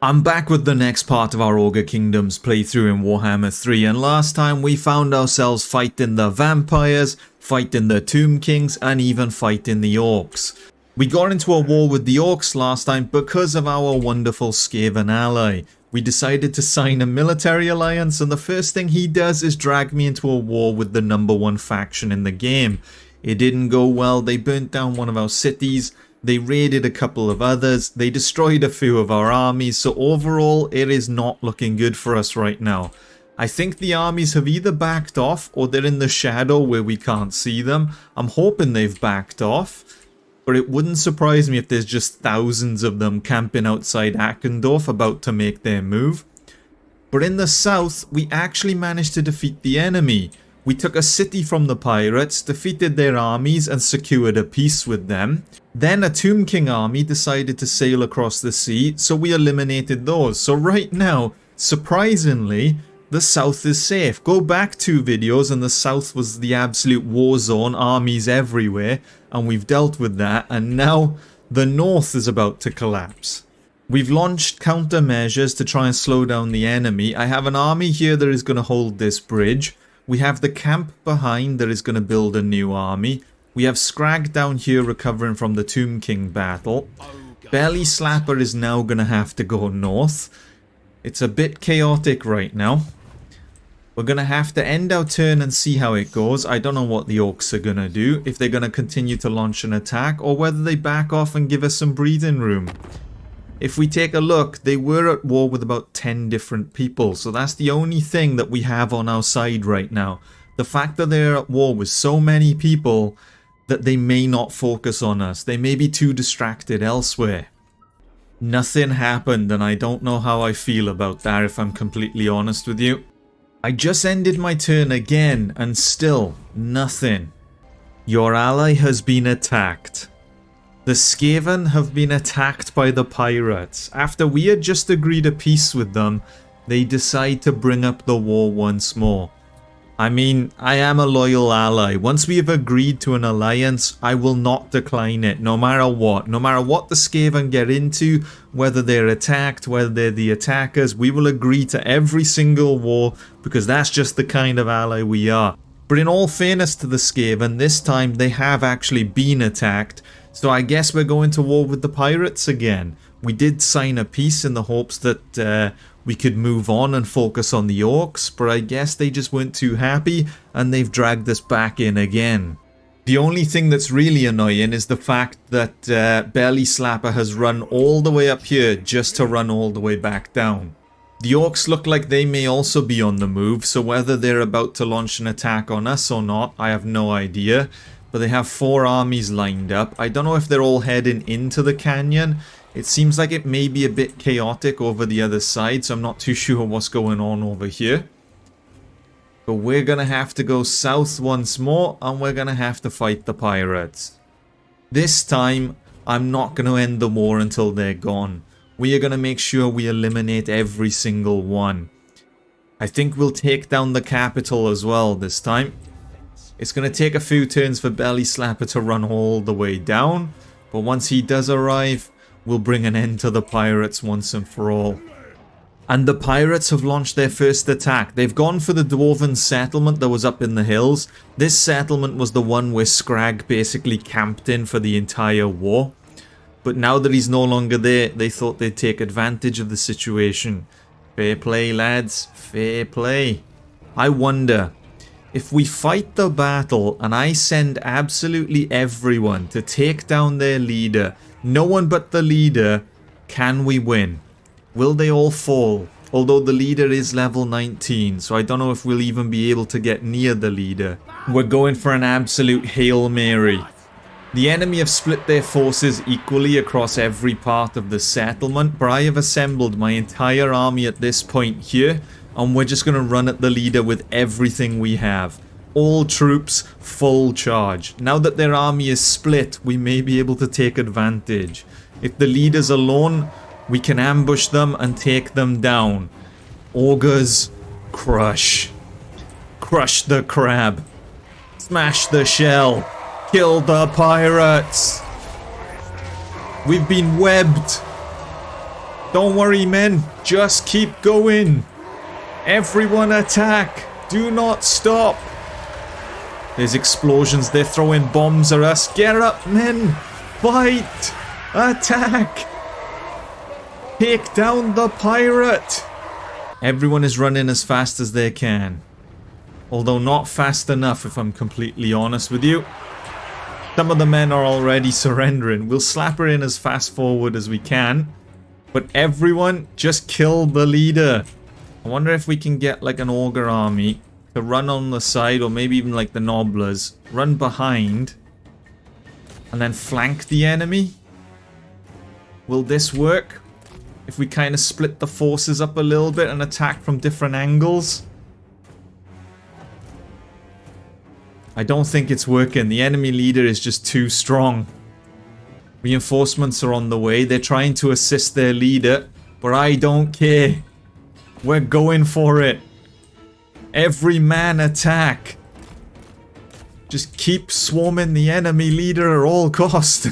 I'm back with the next part of our Ogre Kingdoms playthrough in Warhammer 3, and last time we found ourselves fighting the vampires, fighting the Tomb Kings, and even fighting the Orcs. We got into a war with the Orcs last time because of our wonderful Skaven ally. We decided to sign a military alliance, and the first thing he does is drag me into a war with the #1 faction in the game. It didn't go well. They burnt down one of our cities. They raided a couple of others, they destroyed a few of our armies, so overall it is not looking good for us right now. I think the armies have either backed off or they're in the shadow where we can't see them. I'm hoping they've backed off, but it wouldn't surprise me if there's just thousands of them camping outside Ackendorf about to make their move. But in the south, we actually managed to defeat the enemy. We took a city from the pirates, defeated their armies and secured a peace with them. Then a Tomb King army decided to sail across the sea, so we eliminated those. So right now, surprisingly, the south is safe. Go back 2 videos and the south was the absolute war zone, armies everywhere, and we've dealt with that, and now the north is about to collapse. We've launched countermeasures to try and slow down the enemy. I have an army here that is going to hold this bridge. We have the camp behind that is going to build a new army. We have Skrag down here recovering from the Tomb King battle. Belly Slapper is now going to have to go north. It's a bit chaotic right now. We're going to have to end our turn and see how it goes. I don't know what the Orcs are going to do. If they're going to continue to launch an attack or whether they back off and give us some breathing room. If we take a look, they were at war with about 10 different people, so that's the only thing that we have on our side right now. The fact that they're at war with so many people that they may not focus on us. They may be too distracted elsewhere. Nothing happened, and I don't know how I feel about that if I'm completely honest with you. I just ended my turn again, and still nothing. Your ally has been attacked. The Skaven have been attacked by the pirates. After we had just agreed a peace with them, they decide to bring up the war once more. I mean, I am a loyal ally. Once we have agreed to an alliance, I will not decline it, no matter what. No matter what the Skaven get into, whether they're attacked, whether they're the attackers, we will agree to every single war because that's just the kind of ally we are. But in all fairness to the Skaven, this time they have actually been attacked. So I guess we're going to war with the pirates again. We did sign a peace in the hopes that we could move on and focus on the Orcs, but I guess they just weren't too happy and they've dragged us back in again. The only thing that's really annoying is the fact that Belly Slapper has run all the way up here just to run all the way back down. The Orcs look like they may also be on the move, so whether they're about to launch an attack on us or not, I have no idea. But they have 4 armies lined up. I don't know if they're all heading into the canyon. It seems like it may be a bit chaotic over the other side, so I'm not too sure what's going on over here. But we're going to have to go south once more, and we're going to have to fight the pirates. This time, I'm not going to end the war until they're gone. We are going to make sure we eliminate every single one. I think we'll take down the capital as well this time. It's going to take a few turns for Belly Slapper to run all the way down, but once he does arrive, we'll bring an end to the pirates once and for all. And the pirates have launched their first attack. They've gone for the dwarven settlement that was up in the hills. This settlement was the one where Skrag basically camped in for the entire war. But now that he's no longer there, they thought they'd take advantage of the situation. Fair play, lads. Fair play. I wonder, if we fight the battle and I send absolutely everyone to take down their leader, no one but the leader, can we win? Will they all fall? Although the leader is level 19, so I don't know if we'll even be able to get near the leader. We're going for an absolute Hail Mary. The enemy have split their forces equally across every part of the settlement, but I have assembled my entire army at this point here, and we're just going to run at the leader with everything we have. All troops, full charge. Now that their army is split, we may be able to take advantage. If the leader's alone, we can ambush them and take them down. Ogres, crush. Crush the crab. Smash the shell. Kill the pirates. We've been webbed. Don't worry, men. Just keep going. Everyone attack. Do not stop. There's explosions. They're throwing bombs at us. Get up, men. Fight. Attack. Take down the pirate. Everyone is running as fast as they can. Although not fast enough, if I'm completely honest with you. Some of the men are already surrendering. We'll slap her in as fast forward as we can. But everyone, just kill the leader. I wonder if we can get like an ogre army to run on the side, or maybe even like the nobblers. Run behind. And then flank the enemy. Will this work? If we kind of split the forces up a little bit and attack from different angles. I don't think it's working. The enemy leader is just too strong. Reinforcements are on the way. They're trying to assist their leader, but I don't care. We're going for it. Every man attack. Just keep swarming the enemy leader at all cost.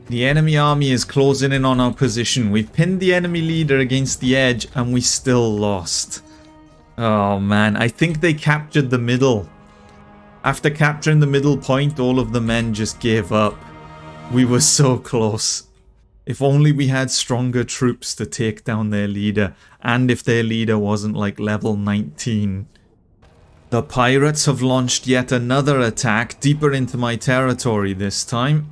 The enemy army is closing in on our position. We've pinned the enemy leader against the edge and we still lost. Oh man, I think they captured the middle. After capturing the middle point, all of the men just gave up. We were so close. If only we had stronger troops to take down their leader, and if their leader wasn't like level 19. The pirates have launched yet another attack deeper into my territory this time.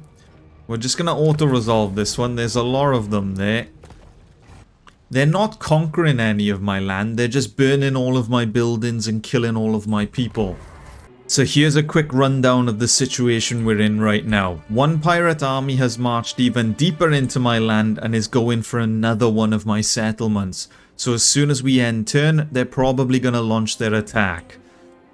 We're just going to auto-resolve this one. There's a lot of them there. They're not conquering any of my land. They're just burning all of my buildings and killing all of my people. So here's a quick rundown of the situation we're in right now. One pirate army has marched even deeper into my land and is going for another one of my settlements. So as soon as we end turn, they're probably going to launch their attack.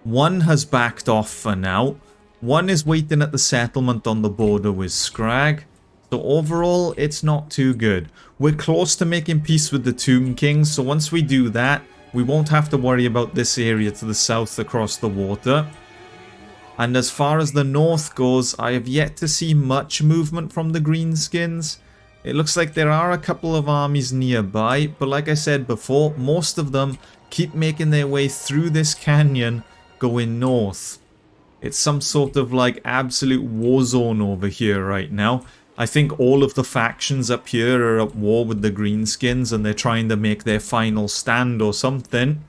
One has backed off for now. One is waiting at the settlement on the border with Skrag. So overall, it's not too good. We're close to making peace with the Tomb Kings, so once we do that, we won't have to worry about this area to the south across the water. And as far as the north goes, I have yet to see much movement from the Greenskins. It looks like there are a couple of armies nearby, but like I said before, most of them keep making their way through this canyon going north. It's some sort of like absolute war zone over here right now. I think all of the factions up here are at war with the Greenskins and they're trying to make their final stand or something.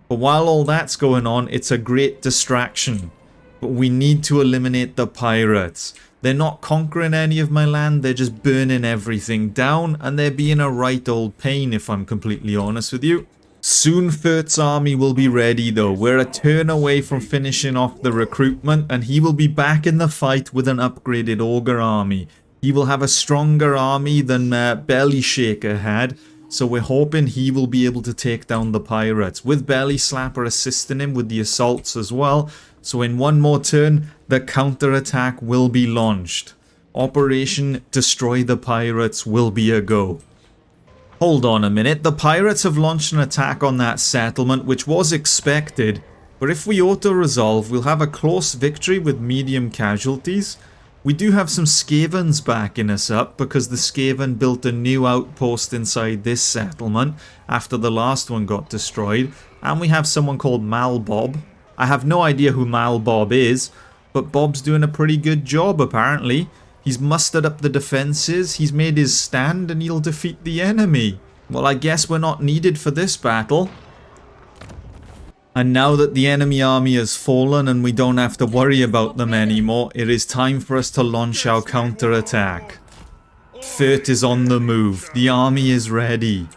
But while all that's going on, it's a great distraction. But we need to eliminate the pirates. They're not conquering any of my land, they're just burning everything down, and they're being a right old pain if I'm completely honest with you. Soon Fert's army will be ready though. We're a turn away from finishing off the recruitment and he will be back in the fight with an upgraded ogre army. He will have a stronger army than Belly Shaker had, so we're hoping he will be able to take down the pirates, with Belly Slapper assisting him with the assaults as well. So in one more turn, the counter-attack will be launched. Operation Destroy the Pirates will be a go. Hold on a minute, the pirates have launched an attack on that settlement, which was expected, but if we auto-resolve, we'll have a close victory with medium casualties. We do have some Skavens backing us up, because the Skaven built a new outpost inside this settlement after the last one got destroyed, and we have someone called Malbob. I have no idea who Malbob is, but Bob's doing a pretty good job apparently. He's mustered up the defenses, he's made his stand, and he'll defeat the enemy. Well, I guess we're not needed for this battle. And now that the enemy army has fallen and we don't have to worry about them anymore, it is time for us to launch our counter-attack. Fert is on the move. The army is ready.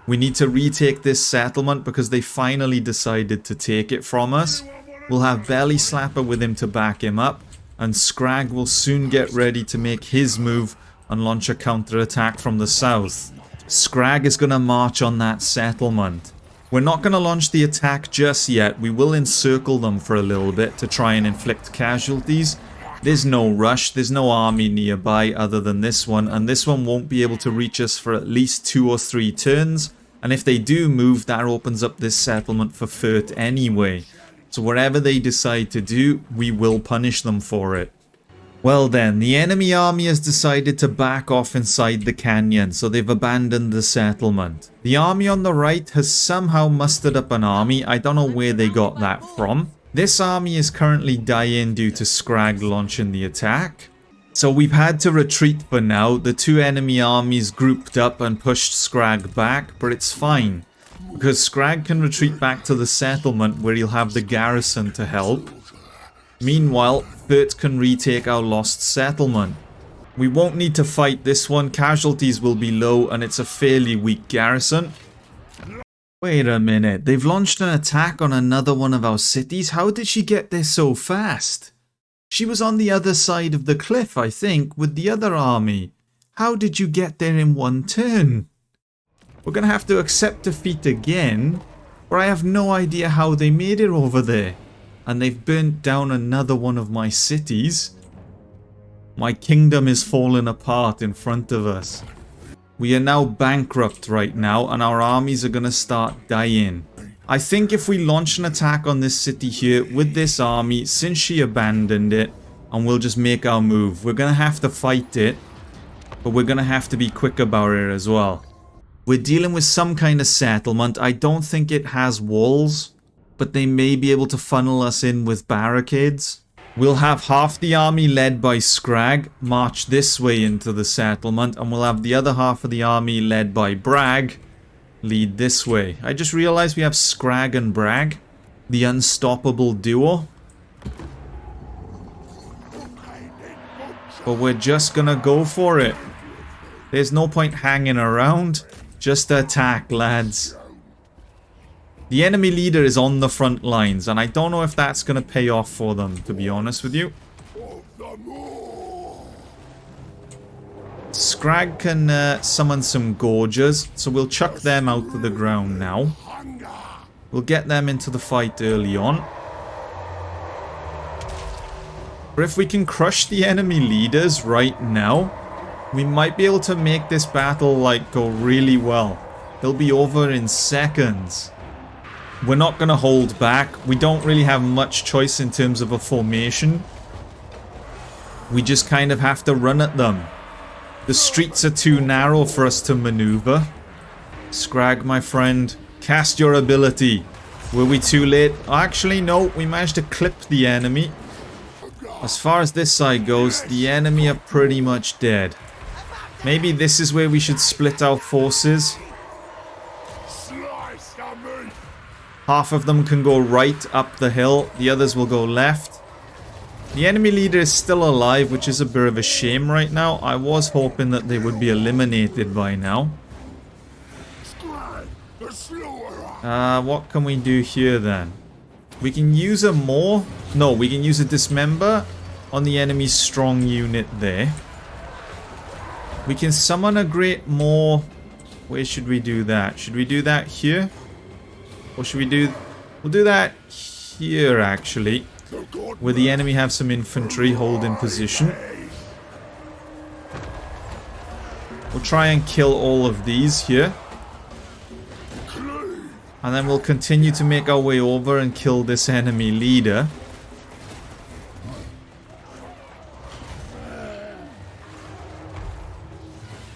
We need to retake this settlement because they finally decided to take it from us. We'll have Belly Slapper with him to back him up. And Skrag will soon get ready to make his move and launch a counter-attack from the south. Skrag is going to march on that settlement. We're not going to launch the attack just yet. We will encircle them for a little bit to try and inflict casualties. There's no rush. There's no army nearby other than this one. And this one won't be able to reach us for at least 2 or 3 turns. And if they do move, that opens up this settlement for Fert anyway. So whatever they decide to do, we will punish them for it. Well then, the enemy army has decided to back off inside the canyon, so they've abandoned the settlement. The army on the right has somehow mustered up an army. I don't know where they got that from. This army is currently dying due to Skrag launching the attack. So we've had to retreat for now. The two enemy armies grouped up and pushed Skrag back, but it's fine. Because Skrag can retreat back to the settlement where he'll have the garrison to help. Meanwhile, Furt can retake our lost settlement. We won't need to fight this one, casualties will be low and it's a fairly weak garrison. Wait a minute, they've launched an attack on another one of our cities? How did she get there so fast? She was on the other side of the cliff, I think, with the other army. How did you get there in one turn? We're gonna have to accept defeat again, but I have no idea how they made it over there. And they've burnt down another one of my cities. My kingdom is falling apart in front of us. We are now bankrupt right now and our armies are going to start dying. I think if we launch an attack on this city here with this army, since she abandoned it, and we'll just make our move. We're going to have to fight it, but we're going to have to be quick about it as well. We're dealing with some kind of settlement. I don't think it has walls, but they may be able to funnel us in with barricades. We'll have half the army led by Skrag march this way into the settlement, and we'll have the other half of the army led by Brag lead this way. I just realized we have Skrag and Brag, the unstoppable duo. But we're just gonna go for it. There's no point hanging around. Just attack, lads. The enemy leader is on the front lines, and I don't know if that's going to pay off for them, to be honest with you. Skrag can summon some Gorges, so we'll chuck them out to the ground now. We'll get them into the fight early on. But if we can crush the enemy leaders right now, we might be able to make this battle like go really well. It'll be over in seconds. We're not going to hold back. We don't really have much choice in terms of a formation. We just kind of have to run at them. The streets are too narrow for us to maneuver. Skrag, my friend, cast your ability. Were we too late? Actually, no. We managed to clip the enemy. As far as this side goes, the enemy are pretty much dead. Maybe this is where we should split our forces. Half of them can go right up the hill, the others will go left. The enemy leader is still alive, which is a bit of a shame right now. I was hoping that they would be eliminated by now. What can we do here then? We can use a more... No, we can use a dismember on the enemy's strong unit there. We can summon a great more... Where should we do that? Should we do that here? Or should we do... We'll do that here, actually. Where the enemy have some infantry holding position. We'll try and kill all of these here. And then we'll continue to make our way over and kill this enemy leader.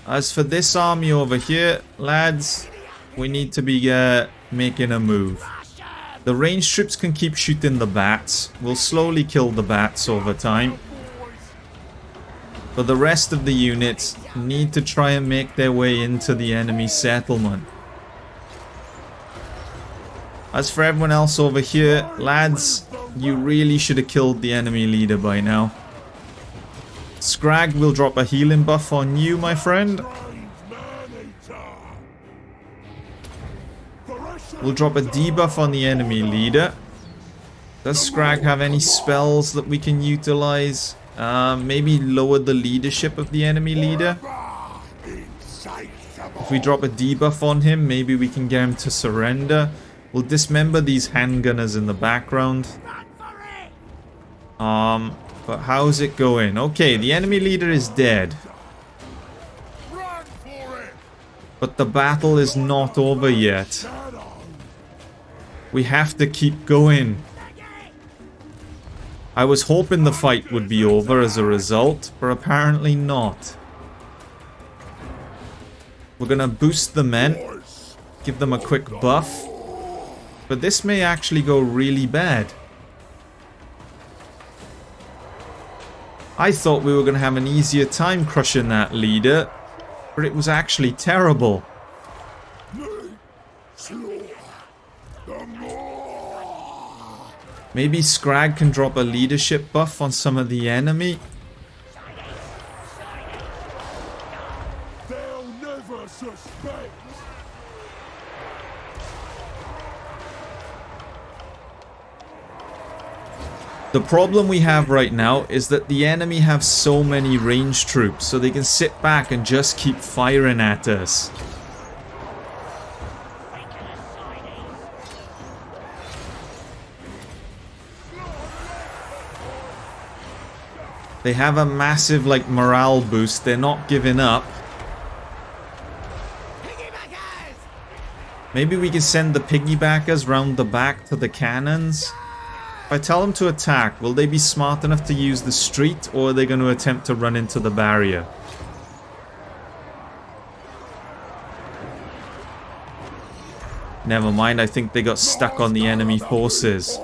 As for this army over here, lads, we need to be making a move. The ranged troops can keep shooting the bats. We'll slowly kill the bats over time. But the rest of the units need to try and make their way into the enemy settlement. As for everyone else over here, lads, you really should have killed the enemy leader by now. Skrag will drop a healing buff on you, my friend. We'll drop a debuff on the enemy leader. Does Skrag have any spells that we can utilize? Maybe lower the leadership of the enemy leader. If we drop a debuff on him, maybe we can get him to surrender. We'll dismember these handgunners in the background. But how's it going? Okay, the enemy leader is dead. But the battle is not over yet. We have to keep going. I was hoping the fight would be over as a result, but apparently not. We're gonna boost the men, give them a quick buff, but this may actually go really bad. I thought we were gonna have an easier time crushing that leader, but it was actually terrible. Maybe Skrag can drop a leadership buff on some of the enemy. They'll never suspect. The problem we have right now is that the enemy have so many ranged troops, so they can sit back and just keep firing at us. They have a massive, like, morale boost. They're not giving up. Maybe we can send the piggybackers round the back to the cannons. If I tell them to attack, will they be smart enough to use the street, or are they going to attempt to run into the barrier? Never mind, I think they got stuck on the enemy forces.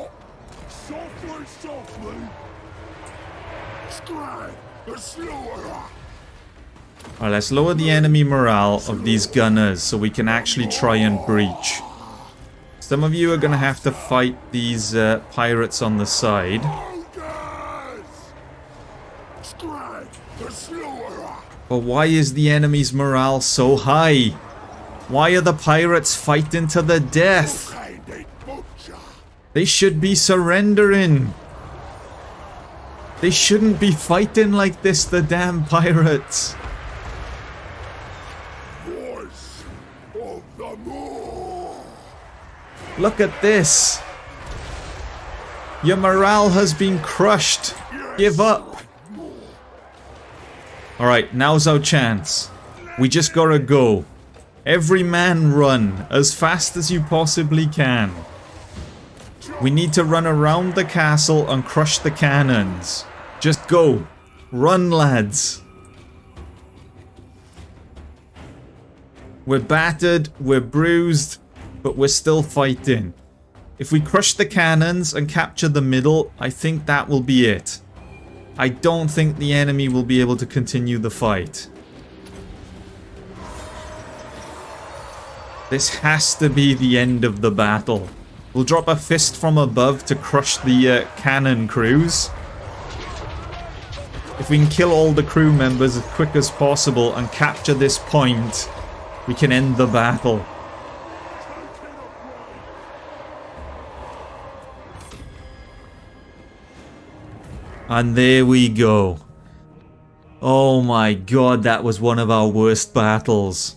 Alright, let's lower the enemy morale of these gunners so we can actually try and breach. Some of you are going to have to fight these pirates on the side. But why is the enemy's morale so high? Why are the pirates fighting to the death? They should be surrendering. They shouldn't be fighting like this, the damn pirates. Look at this. Your morale has been crushed. Give up. Alright, now's our chance. We just gotta go. Every man run as fast as you possibly can. We need to run around the castle and crush the cannons. Just go. Run, lads. We're battered, we're bruised, but we're still fighting. If we crush the cannons and capture the middle, I think that will be it. I don't think the enemy will be able to continue the fight. This has to be the end of the battle. We'll drop a fist from above to crush the cannon crews. If we can kill all the crew members as quick as possible and capture this point, we can end the battle. And there we go. Oh my god, that was one of our worst battles.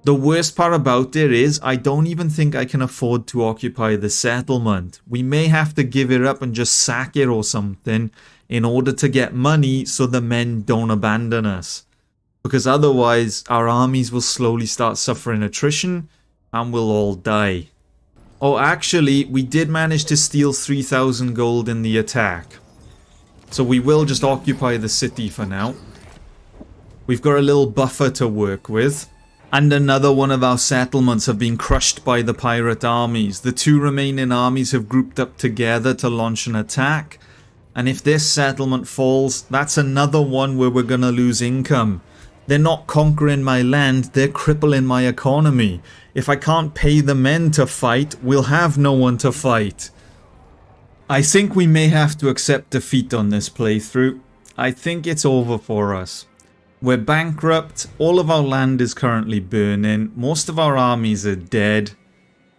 The worst part about it is I don't even think I can afford to occupy the settlement. We may have to give it up and just sack it or something in order to get money so the men don't abandon us. Because otherwise our armies will slowly start suffering attrition and we'll all die. Oh, actually, we did manage to steal 3,000 gold in the attack. So we will just occupy the city for now. We've got a little buffer to work with. And another one of our settlements have been crushed by the pirate armies. The two remaining armies have grouped up together to launch an attack. And if this settlement falls, that's another one where we're going to lose income. They're not conquering my land, they're crippling my economy. If I can't pay the men to fight, we'll have no one to fight. I think we may have to accept defeat on this playthrough. I think it's over for us. We're bankrupt, all of our land is currently burning, most of our armies are dead.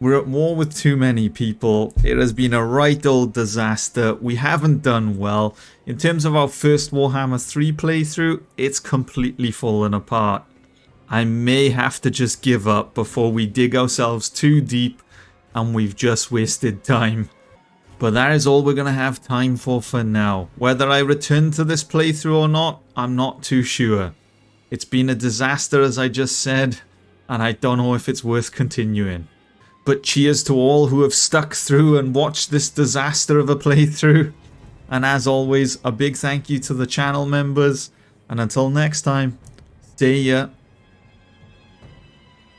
We're at war with too many people. It has been a right old disaster. We haven't done well. In terms of our first Warhammer 3 playthrough, it's completely fallen apart. I may have to just give up before we dig ourselves too deep and we've just wasted time. But that is all we're going to have time for now. Whether I return to this playthrough or not, I'm not too sure. It's been a disaster, as I just said, and I don't know if it's worth continuing. But cheers to all who have stuck through and watched this disaster of a playthrough. And as always, a big thank you to the channel members. And until next time, see ya.